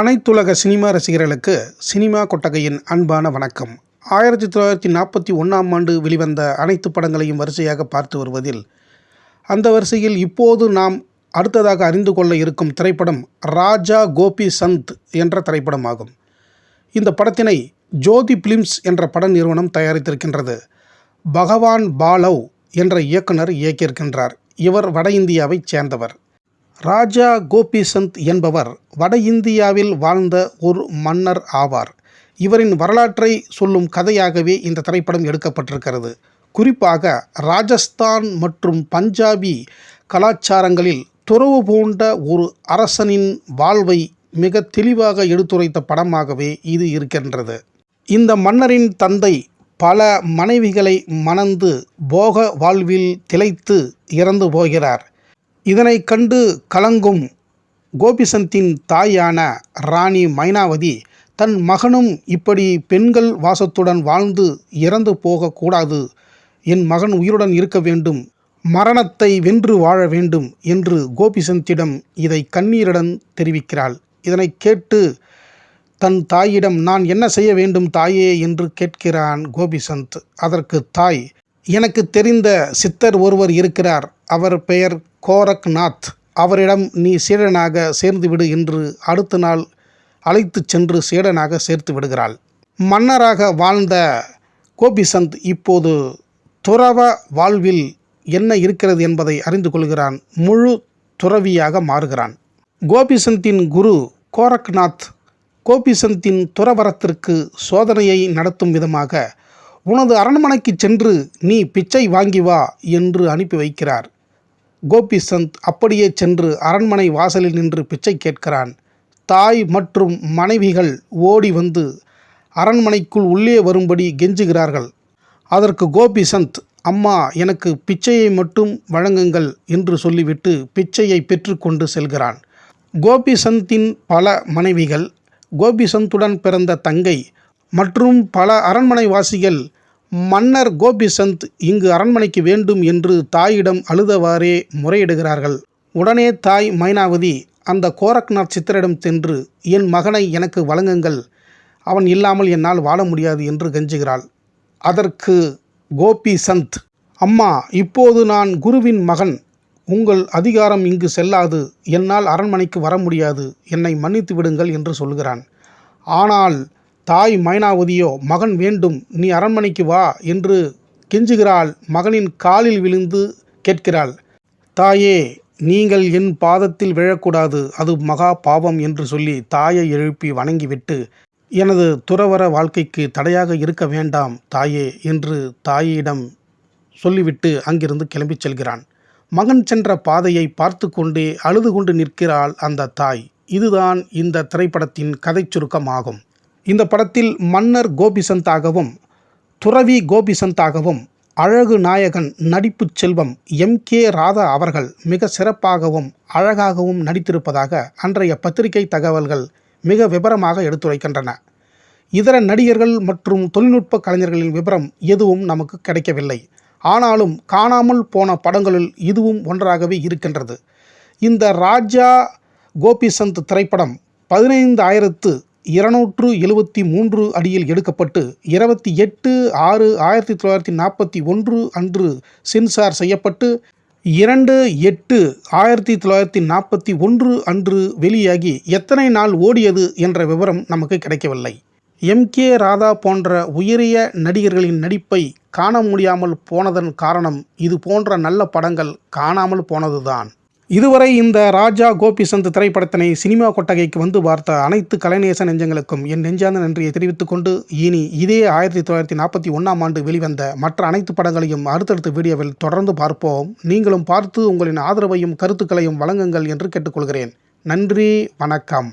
அனைத்துலக சினிமா ரசிகர்களுக்கு சினிமா கொட்டகையின் அன்பான வணக்கம். 1941ஆம் ஆண்டு வெளிவந்த அனைத்து படங்களையும் வரிசையாக பார்த்து வருவதில் அந்த வரிசையில் இப்போது நாம் அடுத்ததாக அறிந்து கொள்ள இருக்கும் திரைப்படம் ராஜா கோபி சந்த் என்ற திரைப்படமாகும். இந்த படத்தினை ஜோதி பிலிம்ஸ் என்ற பட நிறுவனம் தயாரித்திருக்கின்றது. பகவான் பாலவ் என்ற இயக்குனர் இயக்கியிருக்கின்றார். இவர் வட இந்தியாவைச் சேர்ந்தவர். ராஜா கோபி சந்த் என்பவர் வட இந்தியாவில் வாழ்ந்த ஒரு மன்னர் ஆவார். இவரின் வரலாற்றை சொல்லும் கதையாகவே இந்த திரைப்படம் எடுக்கப்பட்டிருக்கிறது. குறிப்பாக ராஜஸ்தான் மற்றும் பஞ்சாபி கலாச்சாரங்களில் துறவு பூண்ட ஒரு அரசனின் வாழ்வை மிக தெளிவாக எடுத்துரைத்த படமாகவே இது இருக்கின்றது. இந்த மன்னரின் தந்தை பல மனைவிகளை மணந்து போக வாழ்வில் திளைத்து இறந்து போகிறார். இதனை கண்டு கலங்கும் கோபிசந்தின் தாயான ராணி மைனாவதி தன் மகனும் இப்படி பெண்கள் வாசத்துடன் வாழ்ந்து இறந்து போகக்கூடாது, என் மகன் உயிருடன் இருக்க வேண்டும், மரணத்தை வென்று வாழ வேண்டும் என்று கோபிசந்திடம் இதை கண்ணீருடன் தெரிவிக்கிறாள். இதனை கேட்டு தன் தாயிடம் நான் என்ன செய்ய வேண்டும் தாயே என்று கேட்கிறான் கோபிசந்த். அதற்கு தாய், எனக்கு தெரிந்த சித்தர் ஒருவர் இருக்கிறார், அவர் பெயர் கோரக்நாத், அவரிடம் நீ சீடனாக சேர்ந்துவிடு என்று அடுத்த நாள் அழைத்து சென்று சீடனாக சேர்த்து விடுகிறாள். மன்னராக வாழ்ந்த கோபிசந்த் இப்போது துறவ வாழ்வில் என்ன இருக்கிறது என்பதை அறிந்து கொள்கிறான். முழு துறவியாக மாறுகிறான். கோபிசந்தின் குரு கோரக்நாத் கோபிசந்தின் துறவரத்திற்கு சோதனையை நடத்தும் விதமாக உனது அரண்மனைக்கு சென்று நீ பிச்சை வாங்கி வா என்று அனுப்பி வைக்கிறார். கோபிசந்த் அப்படியே சென்று அரண்மனை வாசலில் நின்று பிச்சை கேட்கிறான். தாய் மற்றும் மனைவிகள் ஓடி வந்து அரண்மனைக்குள் உள்ளே வரும்படி கெஞ்சுகிறார்கள். அதற்கு கோபிசந்த், அம்மா எனக்கு பிச்சையை மட்டும் வழங்குங்கள் என்று சொல்லிவிட்டு பிச்சையை பெற்றுக்கொண்டு செல்கிறான். கோபிசந்தின் பல மனைவிகள், கோபிசந்துடன் பிறந்த தங்கை மற்றும் பல அரண்மனைவாசிகள் மன்னர் கோபிசந்த் இங்கு அரண்மனைக்கு வேண்டும் என்று தாயிடம் அழுதவாறே முறையிடுகிறார்கள். உடனே தாய் மைனாவதி அந்த கோரக்நாத் சித்தரிடம் சென்று என் மகனை எனக்கு வழங்குங்கள், அவன் இல்லாமல் என்னால் வாழ முடியாது என்று கெஞ்சுகிறாள். அதற்கு கோபிசந்த், அம்மா இப்போது நான் குருவின் மகன், உங்கள் அதிகாரம் இங்கு செல்லாது, என்னால் அரண்மனைக்கு வர முடியாது, என்னை மன்னித்து விடுங்கள் என்று சொல்கிறான். ஆனால் தாய் மைனாவதியோ மகன் வேண்டும், நீ அரண்மனைக்கு வா என்று கெஞ்சுகிறாள். மகனின் காலில் விழுந்து கேட்கிறாள், தாயே நீங்கள் என் பாதத்தில் விழக்கூடாது, அது மகா பாவம் என்று சொல்லி தாயை எழுப்பி வணங்கிவிட்டு எனது துறவற வாழ்க்கைக்கு தடையாக இருக்க வேண்டாம் தாயே என்று தாயிடம் சொல்லிவிட்டு அங்கிருந்து கிளம்பிச் செல்கிறான். மகன் சென்ற பாதையை பார்த்து கொண்டே அழுது கொண்டு நிற்கிறாள் அந்த தாய். இதுதான் இந்த திரைப்படத்தின் கதை சுருக்கமாகும். இந்த படத்தில் மன்னர் கோபிசந்தாகவும் துறவி கோபிசந்தாகவும் அழகு நாயகன் நடிப்பு செல்வம் M.K. ராதா அவர்கள் மிக சிறப்பாகவும் அழகாகவும் நடித்திருப்பதாக அன்றைய பத்திரிகை தகவல்கள் மிக விபரமாக எடுத்துரைக்கின்றன. இதர நடிகர்கள் மற்றும் தொழில்நுட்ப கலைஞர்களின் விபரம் எதுவும் நமக்கு கிடைக்கவில்லை. ஆனாலும் காணாமல் போன படங்களுள் இதுவும் ஒன்றாகவே இருக்கின்றது. இந்த ராஜா கோபிசந்த் திரைப்படம் 15,273 அடியில் எடுக்கப்பட்டு 28/6/1941 அன்று சென்சார் செய்யப்பட்டு 2/8/1941 அன்று வெளியாகி எத்தனை நாள் ஓடியது என்ற விவரம் நமக்கு கிடைக்கவில்லை. M.K. ராதா போன்ற உயரிய நடிகர்களின் நடிப்பை காண முடியாமல் போனதன் காரணம் இது போன்ற நல்ல படங்கள் காணாமல் போனதுதான். இதுவரை இந்த ராஜா கோபிசந்த் திரைப்படத்தினை சினிமா கொட்டகைக்கு வந்து பார்த்த அனைத்து கலைநேச நெஞ்சங்களுக்கும் என் நெஞ்சார்ந்த நன்றியை தெரிவித்துக் கொண்டு, இனி இதே 1941ஆம் ஆண்டு வெளிவந்த மற்ற அனைத்து படங்களையும் அடுத்தடுத்த வீடியோவில் தொடர்ந்து பார்ப்போம். நீங்களும் பார்த்து உங்களின் ஆதரவையும் கருத்துக்களையும் வழங்குங்கள் என்று கேட்டுக்கொள்கிறேன். நன்றி, வணக்கம்.